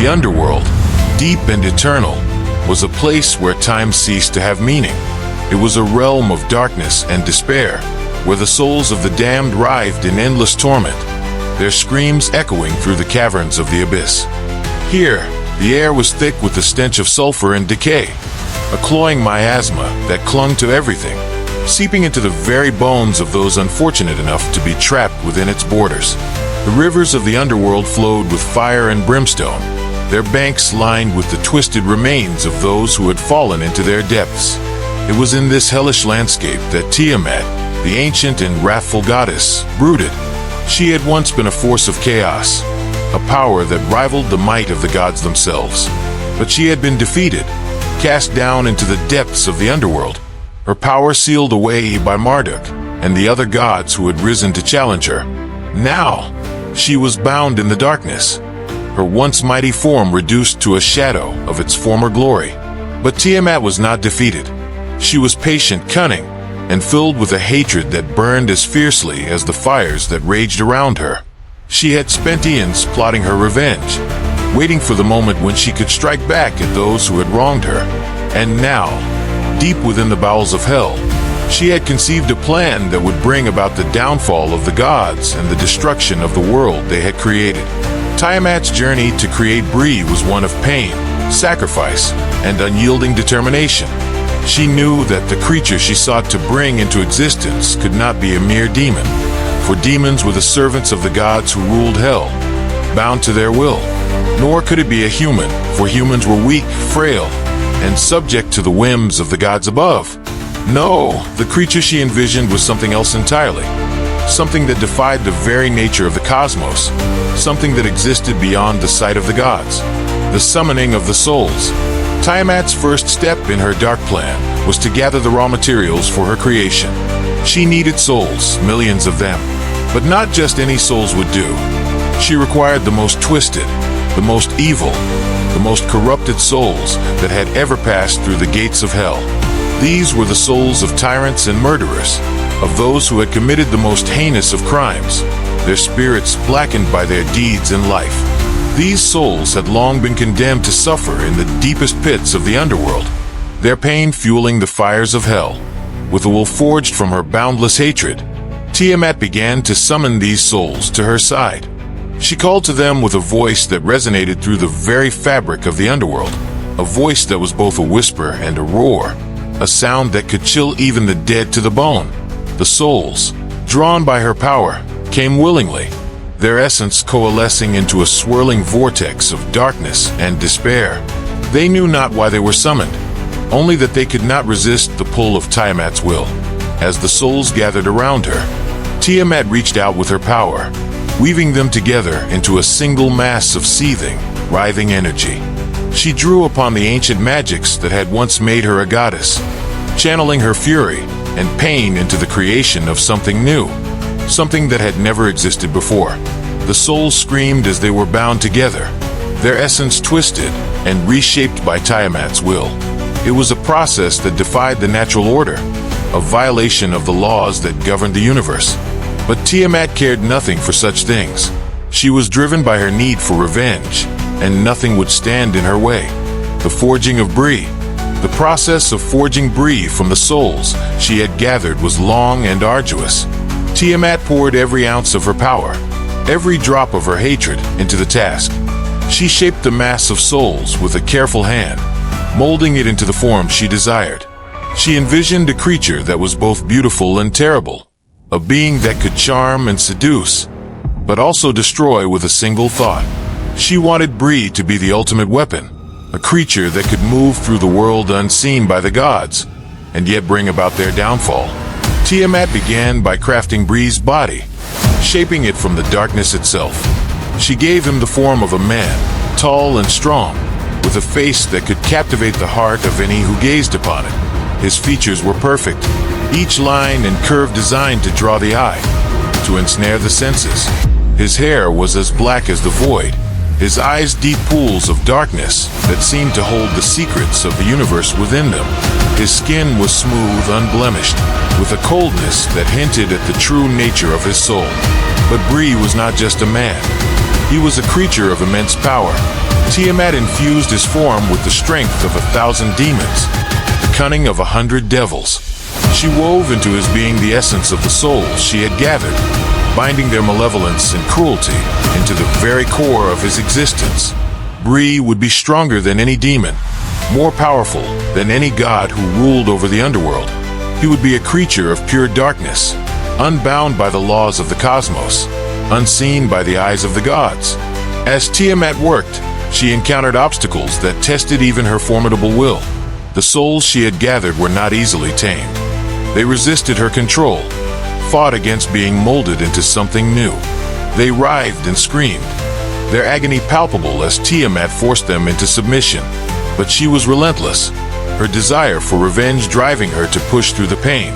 underworld, deep and eternal, was a place where time ceased to have meaning. It was a realm of darkness and despair, where the souls of the damned writhed in endless torment, their screams echoing through the caverns of the abyss. Here, the air was thick with the stench of sulfur and decay, a cloying miasma that clung to everything, seeping into the very bones of those unfortunate enough to be trapped within its borders. The rivers of the underworld flowed with fire and brimstone, their banks lined with the twisted remains of those who had fallen into their depths. It was in this hellish landscape that Tiamat, the ancient and wrathful goddess, brooded. She had once been a force of chaos, a power that rivaled the might of the gods themselves. But she had been defeated, cast down into the depths of the underworld, her power sealed away by Marduk and the other gods who had risen to challenge her. Now, she was bound in the darkness, her once mighty form reduced to a shadow of its former glory. But Tiamat was not defeated. She was patient, cunning, and filled with a hatred that burned as fiercely as the fires that raged around her. She had spent eons plotting her revenge, waiting for the moment when she could strike back at those who had wronged her. And now, deep within the bowels of hell, she had conceived a plan that would bring about the downfall of the gods and the destruction of the world they had created. Tiamat's journey to create Bree was one of pain, sacrifice, and unyielding determination. She knew that the creature she sought to bring into existence could not be a mere demon, for demons were the servants of the gods who ruled hell, bound to their will. Nor could it be a human, for humans were weak, frail, and subject to the whims of the gods above. No, the creature she envisioned was something else entirely. Something that defied the very nature of the cosmos. Something that existed beyond the sight of the gods. The summoning of the souls. Tiamat's first step in her dark plan was to gather the raw materials for her creation. She needed souls, millions of them. But not just any souls would do. She required the most twisted, the most evil, the most corrupted souls that had ever passed through the gates of hell. These were the souls of tyrants and murderers, of those who had committed the most heinous of crimes, their spirits blackened by their deeds in life. These souls had long been condemned to suffer in the deepest pits of the underworld, their pain fueling the fires of hell. With a will forged from her boundless hatred, Tiamat began to summon these souls to her side. She called to them with a voice that resonated through the very fabric of the underworld, a voice that was both a whisper and a roar, a sound that could chill even the dead to the bone. The souls, drawn by her power, came willingly, their essence coalescing into a swirling vortex of darkness and despair. They knew not why they were summoned, only that they could not resist the pull of Tiamat's will. As the souls gathered around her, Tiamat reached out with her power, weaving them together into a single mass of seething, writhing energy. She drew upon the ancient magics that had once made her a goddess, channeling her fury and pain into the creation of something new, something that had never existed before. The souls screamed as they were bound together, their essence twisted and reshaped by Tiamat's will. It was a process that defied the natural order, a violation of the laws that governed the universe. But Tiamat cared nothing for such things. She was driven by her need for revenge, and nothing would stand in her way. The forging of Bree. The process of forging Bree from the souls she had gathered was long and arduous. Tiamat poured every ounce of her power, every drop of her hatred into the task. She shaped the mass of souls with a careful hand, molding it into the form she desired. She envisioned a creature that was both beautiful and terrible, a being that could charm and seduce, but also destroy with a single thought. She wanted Bree to be the ultimate weapon, a creature that could move through the world unseen by the gods, and yet bring about their downfall. Tiamat began by crafting Bree's body, shaping it from the darkness itself. She gave him the form of a man, tall and strong, with a face that could captivate the heart of any who gazed upon it. His features were perfect, each line and curve designed to draw the eye, to ensnare the senses. His hair was as black as the void, his eyes deep pools of darkness that seemed to hold the secrets of the universe within them. His skin was smooth, unblemished, with a coldness that hinted at the true nature of his soul. But Bree was not just a man. He was a creature of immense power. Tiamat infused his form with the strength of 1,000 demons, the cunning of 100 devils. She wove into his being the essence of the souls she had gathered, binding their malevolence and cruelty into the very core of his existence. Bree would be stronger than any demon, more powerful than any god who ruled over the underworld. He would be a creature of pure darkness, unbound by the laws of the cosmos, unseen by the eyes of the gods. As Tiamat worked, she encountered obstacles that tested even her formidable will. The souls she had gathered were not easily tamed. They resisted her control, fought against being molded into something new. They writhed and screamed, their agony palpable as Tiamat forced them into submission. But she was relentless, her desire for revenge driving her to push through the pain,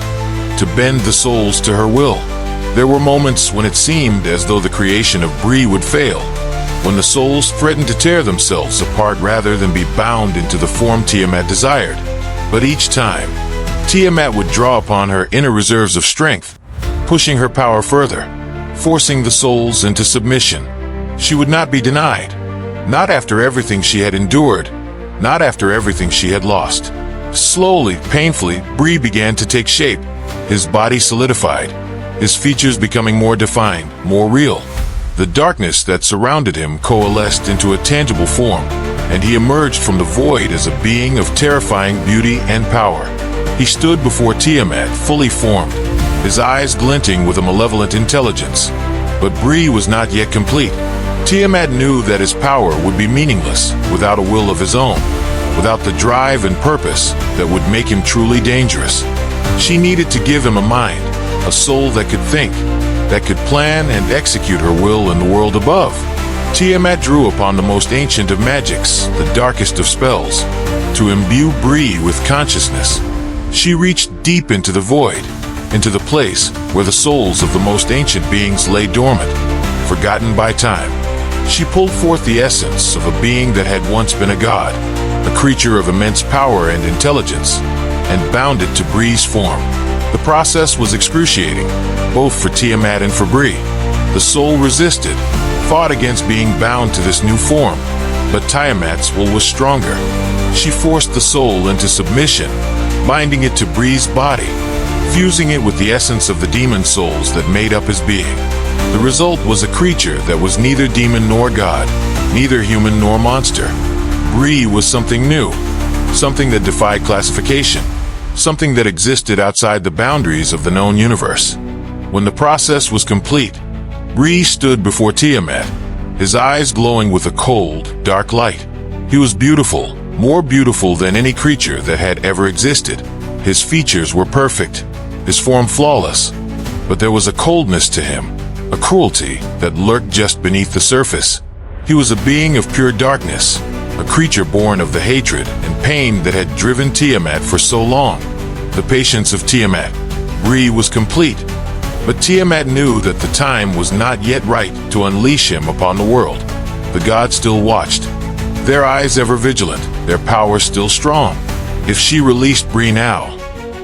to bend the souls to her will. There were moments when it seemed as though the creation of Bree would fail, when the souls threatened to tear themselves apart rather than be bound into the form Tiamat desired. But each time, Tiamat would draw upon her inner reserves of strength, pushing her power further, forcing the souls into submission. She would not be denied, not after everything she had endured, not after everything she had lost. Slowly, painfully, Bree began to take shape. His body solidified, his features becoming more defined, more real. The darkness that surrounded him coalesced into a tangible form, and he emerged from the void as a being of terrifying beauty and power. He stood before Tiamat, fully formed, his eyes glinting with a malevolent intelligence. But Bree was not yet complete. Tiamat knew that his power would be meaningless without a will of his own, without the drive and purpose that would make him truly dangerous. She needed to give him a mind, a soul that could think, that could plan and execute her will in the world above. Tiamat drew upon the most ancient of magics, the darkest of spells, to imbue Bree with consciousness. She reached deep into the void, into the place where the souls of the most ancient beings lay dormant, forgotten by time. She pulled forth the essence of a being that had once been a god, a creature of immense power and intelligence, and bound it to Bree's form. The process was excruciating, both for Tiamat and for Bree. The soul resisted, fought against being bound to this new form, but Tiamat's will was stronger. She forced the soul into submission, binding it to Bree's body, fusing it with the essence of the demon souls that made up his being. The result was a creature that was neither demon nor god, neither human nor monster. Bree was something new, something that defied classification, something that existed outside the boundaries of the known universe. When the process was complete, Bree stood before Tiamat, his eyes glowing with a cold, dark light. He was beautiful, more beautiful than any creature that had ever existed. His features were perfect, his form flawless, but there was a coldness to him, a cruelty that lurked just beneath the surface. He was a being of pure darkness, a creature born of the hatred and pain that had driven Tiamat for so long. The patience of Tiamat. Bree was complete, but Tiamat knew that the time was not yet right to unleash him upon the world. The gods still watched, their eyes ever vigilant, their power still strong. If she released Bree now,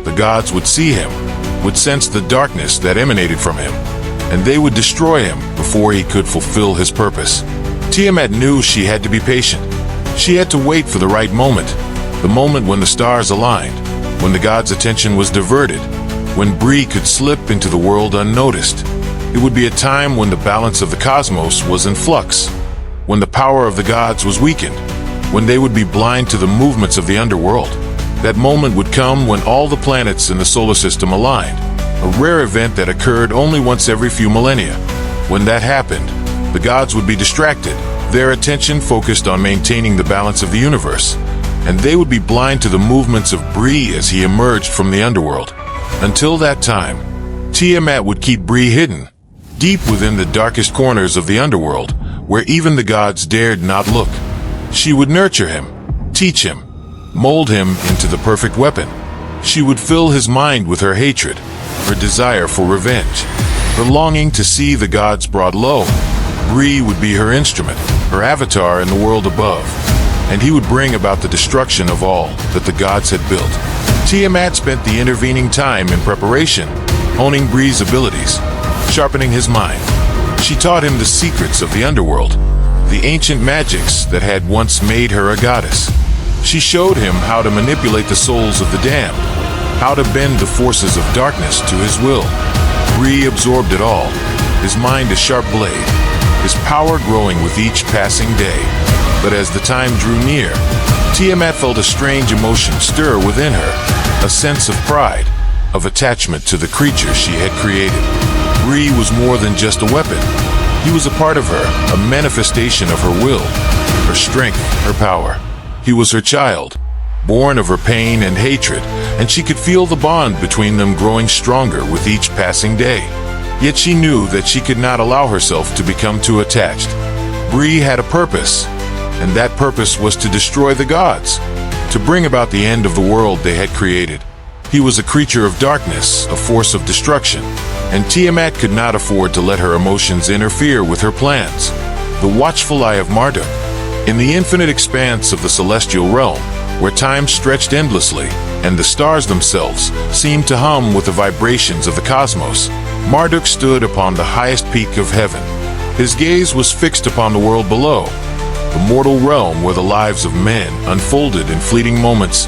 the gods would see him, would sense the darkness that emanated from him, and they would destroy him before he could fulfill his purpose. Tiamat knew she had to be patient. She had to wait for the right moment, the moment when the stars aligned, when the gods' attention was diverted, when Bree could slip into the world unnoticed. It would be a time when the balance of the cosmos was in flux, when the power of the gods was weakened, when they would be blind to the movements of the underworld. That moment would come when all the planets in the solar system aligned, a rare event that occurred only once every few millennia. When that happened, the gods would be distracted, their attention focused on maintaining the balance of the universe, and they would be blind to the movements of Bree as he emerged from the underworld. Until that time, Tiamat would keep Bree hidden, deep within the darkest corners of the underworld, where even the gods dared not look. She would nurture him, teach him, mold him into the perfect weapon. She would fill his mind with her hatred, her desire for revenge, her longing to see the gods brought low. Bree would be her instrument, her avatar in the world above, and he would bring about the destruction of all that the gods had built. Tiamat spent the intervening time in preparation, honing Bree's abilities, sharpening his mind, She taught him the secrets of the underworld, the ancient magics that had once made her a goddess. She showed him how to manipulate the souls of the damned, how to bend the forces of darkness to his will. Bree absorbed it all, his mind a sharp blade, his power growing with each passing day. But as the time drew near, Tiamat felt a strange emotion stir within her, a sense of pride, of attachment to the creature she had created. Bree was more than just a weapon. He was a part of her, a manifestation of her will, her strength, her power. He was her child, born of her pain and hatred, and she could feel the bond between them growing stronger with each passing day. Yet she knew that she could not allow herself to become too attached. Bree had a purpose, and that purpose was to destroy the gods, to bring about the end of the world they had created. He was a creature of darkness, a force of destruction, and Tiamat could not afford to let her emotions interfere with her plans. The watchful eye of Marduk, in the infinite expanse of the celestial realm, where time stretched endlessly, and the stars themselves seemed to hum with the vibrations of the cosmos, Marduk stood upon the highest peak of heaven. His gaze was fixed upon the world below, the mortal realm where the lives of men unfolded in fleeting moments,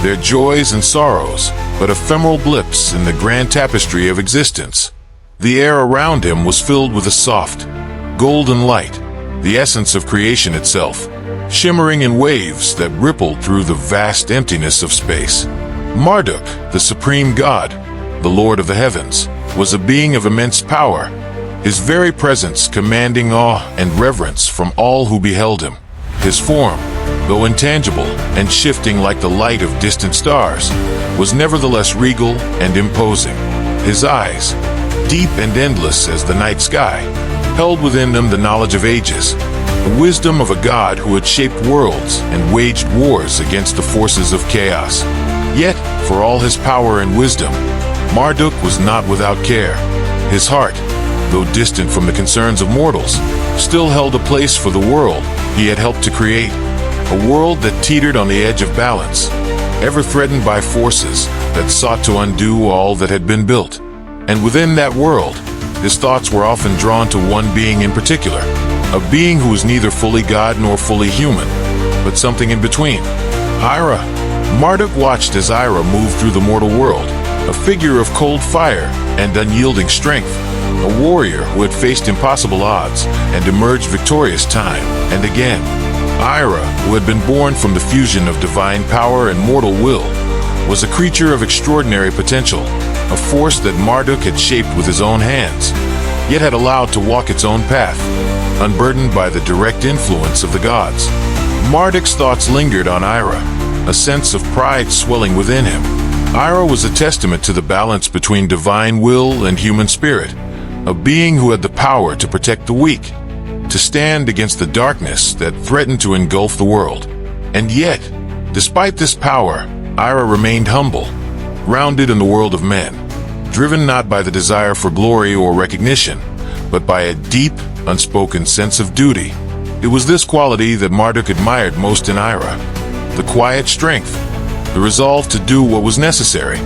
their joys and sorrows, but ephemeral blips in the grand tapestry of existence. The air around him was filled with a soft, golden light, the essence of creation itself, shimmering in waves that rippled through the vast emptiness of space. Marduk, the supreme god, the lord of the heavens, was a being of immense power, his very presence commanding awe and reverence from all who beheld him. His form, though intangible and shifting like the light of distant stars, was nevertheless regal and imposing. His eyes, deep and endless as the night sky, held within them the knowledge of ages, the wisdom of a god who had shaped worlds and waged wars against the forces of chaos. Yet, for all his power and wisdom, Marduk was not without care. His heart, though distant from the concerns of mortals, still held a place for the world he had helped to create, a world that teetered on the edge of balance, ever threatened by forces that sought to undo all that had been built. And within that world, his thoughts were often drawn to one being in particular, a being who was neither fully god nor fully human, but something in between. Ira. Marduk watched as Ira moved through the mortal world, a figure of cold fire and unyielding strength, a warrior who had faced impossible odds and emerged victorious time and again. Ira, who had been born from the fusion of divine power and mortal will, was a creature of extraordinary potential, a force that Marduk had shaped with his own hands, yet had allowed to walk its own path, unburdened by the direct influence of the gods. Marduk's thoughts lingered on Ira, a sense of pride swelling within him. Ira was a testament to the balance between divine will and human spirit, a being who had the power to protect the weak, to stand against the darkness that threatened to engulf the world. And yet, despite this power, Ira remained humble, grounded in the world of men, driven not by the desire for glory or recognition, but by a deep, unspoken sense of duty. It was this quality that Marduk admired most in Ira, the quiet strength, the resolve to do what was necessary,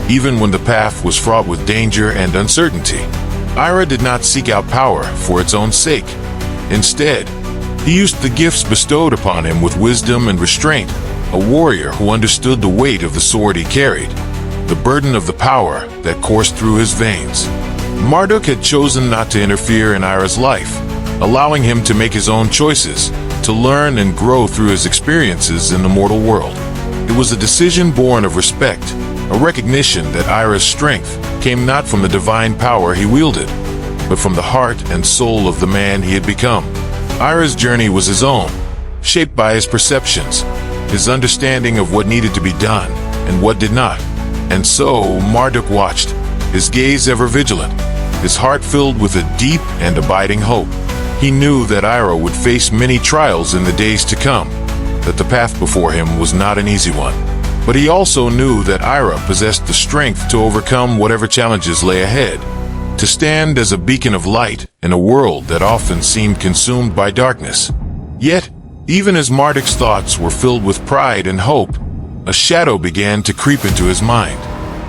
even when the path was fraught with danger and uncertainty. Ira did not seek out power for its own sake. Instead, he used the gifts bestowed upon him with wisdom and restraint, a warrior who understood the weight of the sword he carried, the burden of the power that coursed through his veins. Marduk had chosen not to interfere in Ira's life, allowing him to make his own choices, to learn and grow through his experiences in the mortal world. It was a decision born of respect, a recognition that Ira's strength came not from the divine power he wielded, but from the heart and soul of the man he had become. Ira's journey was his own, shaped by his perceptions, his understanding of what needed to be done and what did not. And so Marduk watched, his gaze ever vigilant, his heart filled with a deep and abiding hope. He knew that Ira would face many trials in the days to come, that the path before him was not an easy one. But he also knew that Ira possessed the strength to overcome whatever challenges lay ahead, to stand as a beacon of light in a world that often seemed consumed by darkness. Yet, even as Marduk's thoughts were filled with pride and hope, a shadow began to creep into his mind,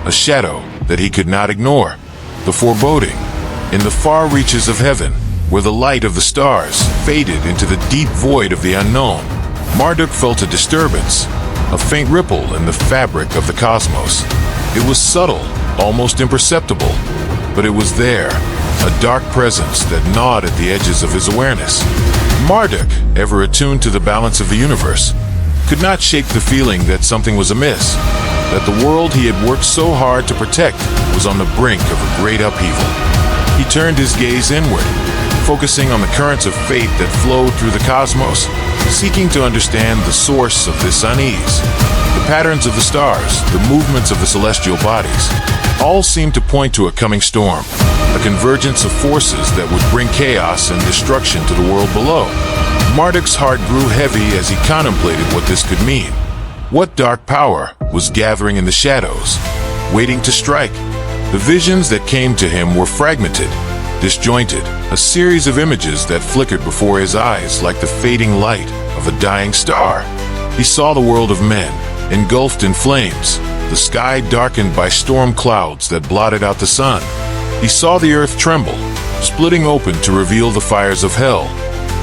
a shadow that he could not ignore, the foreboding. In the far reaches of heaven, where the light of the stars faded into the deep void of the unknown, Marduk felt a disturbance, a faint ripple in the fabric of the cosmos. It was subtle, almost imperceptible, but it was there, a dark presence that gnawed at the edges of his awareness. Marduk, ever attuned to the balance of the universe, could not shake the feeling that something was amiss, that the world he had worked so hard to protect was on the brink of a great upheaval. He turned his gaze inward, focusing on the currents of fate that flowed through the cosmos, seeking to understand the source of this unease. The patterns of the stars, the movements of the celestial bodies, all seemed to point to a coming storm, a convergence of forces that would bring chaos and destruction to the world below. Marduk's heart grew heavy as he contemplated what this could mean. What dark power was gathering in the shadows, waiting to strike? The visions that came to him were fragmented, disjointed, a series of images that flickered before his eyes like the fading light of a dying star. He saw the world of men, engulfed in flames, the sky darkened by storm clouds that blotted out the sun. He saw the earth tremble, splitting open to reveal the fires of hell,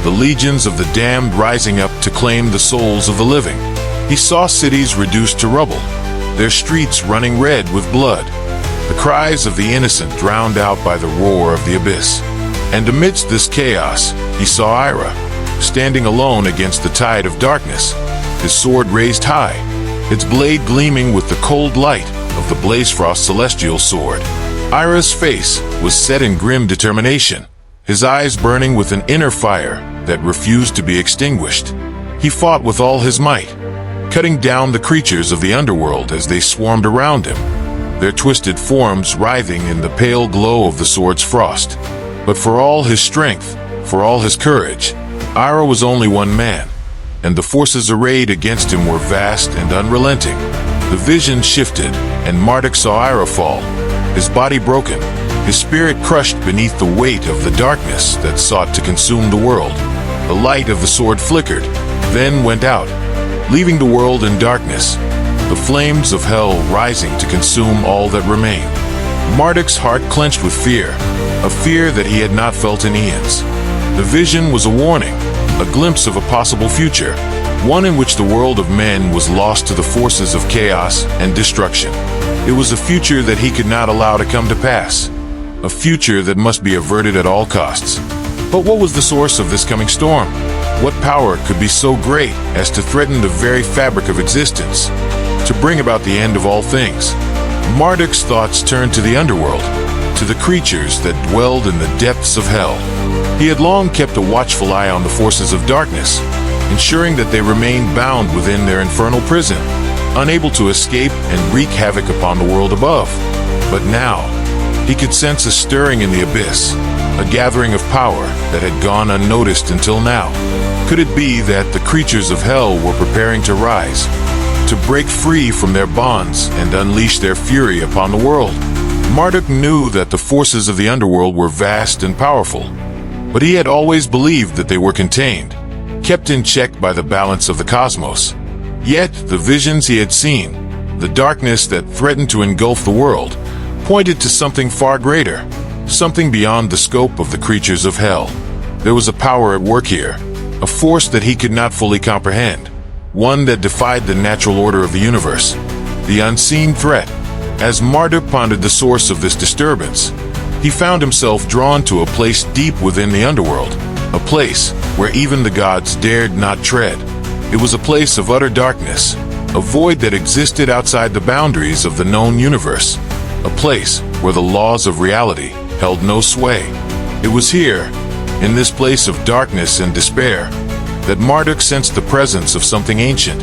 the legions of the damned rising up to claim the souls of the living. He saw cities reduced to rubble, their streets running red with blood, the cries of the innocent drowned out by the roar of the abyss. And amidst this chaos, he saw Ira, standing alone against the tide of darkness, his sword raised high, its blade gleaming with the cold light of the Blazefrost celestial sword. Ira's face was set in grim determination, his eyes burning with an inner fire that refused to be extinguished. He fought with all his might, cutting down the creatures of the underworld as they swarmed around him, their twisted forms writhing in the pale glow of the sword's frost. But for all his strength, for all his courage, Ira was only one man, and the forces arrayed against him were vast and unrelenting. The vision shifted, and Marduk saw Ira fall, his body broken, his spirit crushed beneath the weight of the darkness that sought to consume the world. The light of the sword flickered, then went out, leaving the world in darkness, the flames of hell rising to consume all that remained. Marduk's heart clenched with fear, a fear that he had not felt in eons. The vision was a warning, a glimpse of a possible future, one in which the world of men was lost to the forces of chaos and destruction. It was a future that he could not allow to come to pass, a future that must be averted at all costs. But what was the source of this coming storm? What power could be so great as to threaten the very fabric of existence, to bring about the end of all things? Marduk's thoughts turned to the underworld, to the creatures that dwelled in the depths of hell. He had long kept a watchful eye on the forces of darkness, ensuring that they remained bound within their infernal prison, unable to escape and wreak havoc upon the world above. But now, he could sense a stirring in the abyss, a gathering of power that had gone unnoticed until now. Could it be that the creatures of hell were preparing to rise, to break free from their bonds and unleash their fury upon the world? Marduk knew that the forces of the underworld were vast and powerful, but he had always believed that they were contained, kept in check by the balance of the cosmos. Yet the visions he had seen, the darkness that threatened to engulf the world, pointed to something far greater, something beyond the scope of the creatures of hell. There was a power at work here, a force that he could not fully comprehend, one that defied the natural order of the universe, the unseen threat. As Marduk pondered the source of this disturbance, he found himself drawn to a place deep within the underworld, a place where even the gods dared not tread. It was a place of utter darkness, a void that existed outside the boundaries of the known universe, a place where the laws of reality held no sway. It was here, in this place of darkness and despair, that Marduk sensed the presence of something ancient,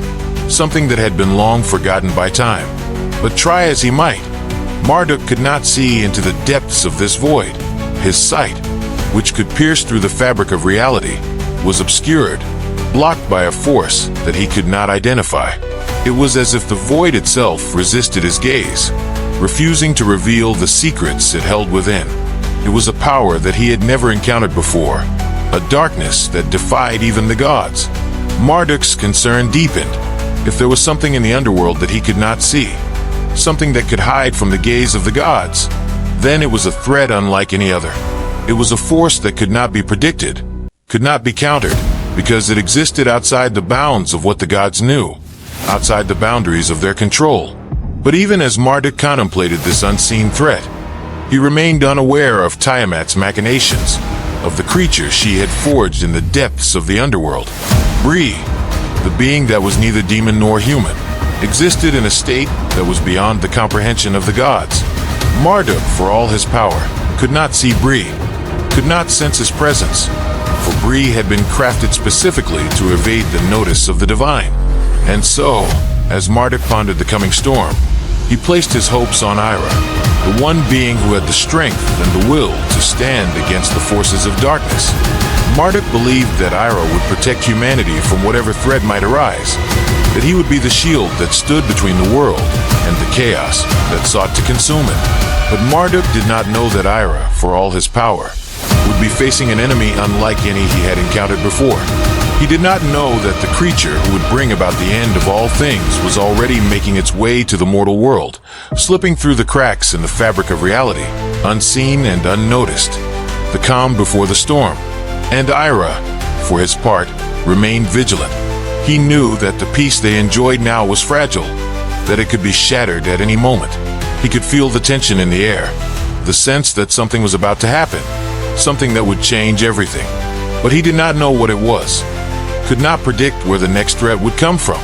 something that had been long forgotten by time. But try as he might, Marduk could not see into the depths of this void. His sight, which could pierce through the fabric of reality, was obscured, blocked by a force that he could not identify. It was as if the void itself resisted his gaze, refusing to reveal the secrets it held within. It was a power that he had never encountered before, a darkness that defied even the gods. Marduk's concern deepened. If there was something in the underworld that he could not see, something that could hide from the gaze of the gods, then it was a threat unlike any other. It was a force that could not be predicted, could not be countered, because it existed outside the bounds of what the gods knew, outside the boundaries of their control. But even as Marduk contemplated this unseen threat, he remained unaware of Tiamat's machinations, of the creature she had forged in the depths of the underworld. Bree, the being that was neither demon nor human, existed in a state that was beyond the comprehension of the gods. Marduk, for all his power, could not see Bree, could not sense his presence, for Bree had been crafted specifically to evade the notice of the divine. And so, as Marduk pondered the coming storm, he placed his hopes on Ira, the one being who had the strength and the will to stand against the forces of darkness. Marduk believed that Ira would protect humanity from whatever threat might arise, that he would be the shield that stood between the world and the chaos that sought to consume it. But Marduk did not know that Ira, for all his power, would be facing an enemy unlike any he had encountered before. He did not know that the creature who would bring about the end of all things was already making its way to the mortal world, slipping through the cracks in the fabric of reality, unseen and unnoticed. The calm before the storm. And Ira, for his part, remained vigilant. He knew that the peace they enjoyed now was fragile, that it could be shattered at any moment. He could feel the tension in the air, the sense that something was about to happen, something that would change everything. But he did not know what it was, could not predict where the next threat would come from.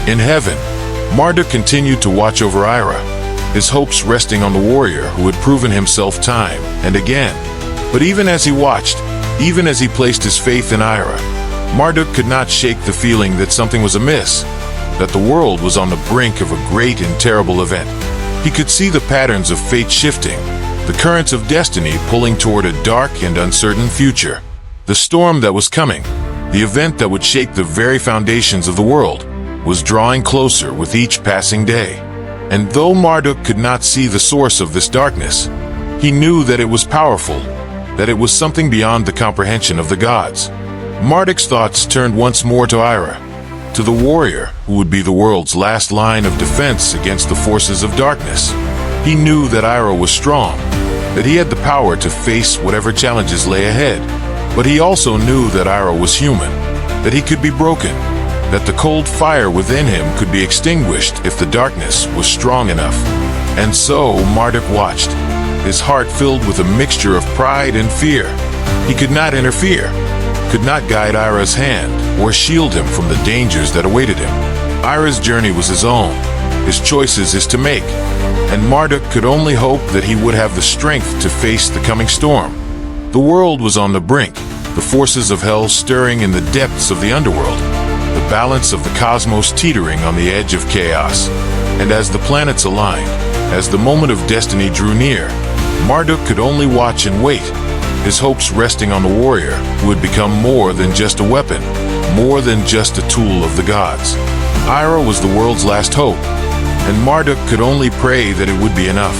In heaven, Marduk continued to watch over Ira, his hopes resting on the warrior who had proven himself time and again. But even as he watched, even as he placed his faith in Ira, Marduk could not shake the feeling that something was amiss, that the world was on the brink of a great and terrible event. He could see the patterns of fate shifting, the currents of destiny pulling toward a dark and uncertain future. The storm that was coming, the event that would shake the very foundations of the world, was drawing closer with each passing day. And though Marduk could not see the source of this darkness, he knew that it was powerful, that it was something beyond the comprehension of the gods. Marduk's thoughts turned once more to Ira, to the warrior who would be the world's last line of defense against the forces of darkness. He knew that Ira was strong, that he had the power to face whatever challenges lay ahead. But he also knew that Ira was human, that he could be broken, that the cold fire within him could be extinguished if the darkness was strong enough. And so Marduk watched, his heart filled with a mixture of pride and fear. He could not interfere, could not guide Ira's hand or shield him from the dangers that awaited him. Ira's journey was his own, his choices his to make, and Marduk could only hope that he would have the strength to face the coming storm. The world was on the brink, the forces of hell stirring in the depths of the underworld, the balance of the cosmos teetering on the edge of chaos. And as the planets aligned, as the moment of destiny drew near, Marduk could only watch and wait, his hopes resting on the warrior who would become more than just a weapon, more than just a tool of the gods. Ira was the world's last hope, and Marduk could only pray that it would be enough.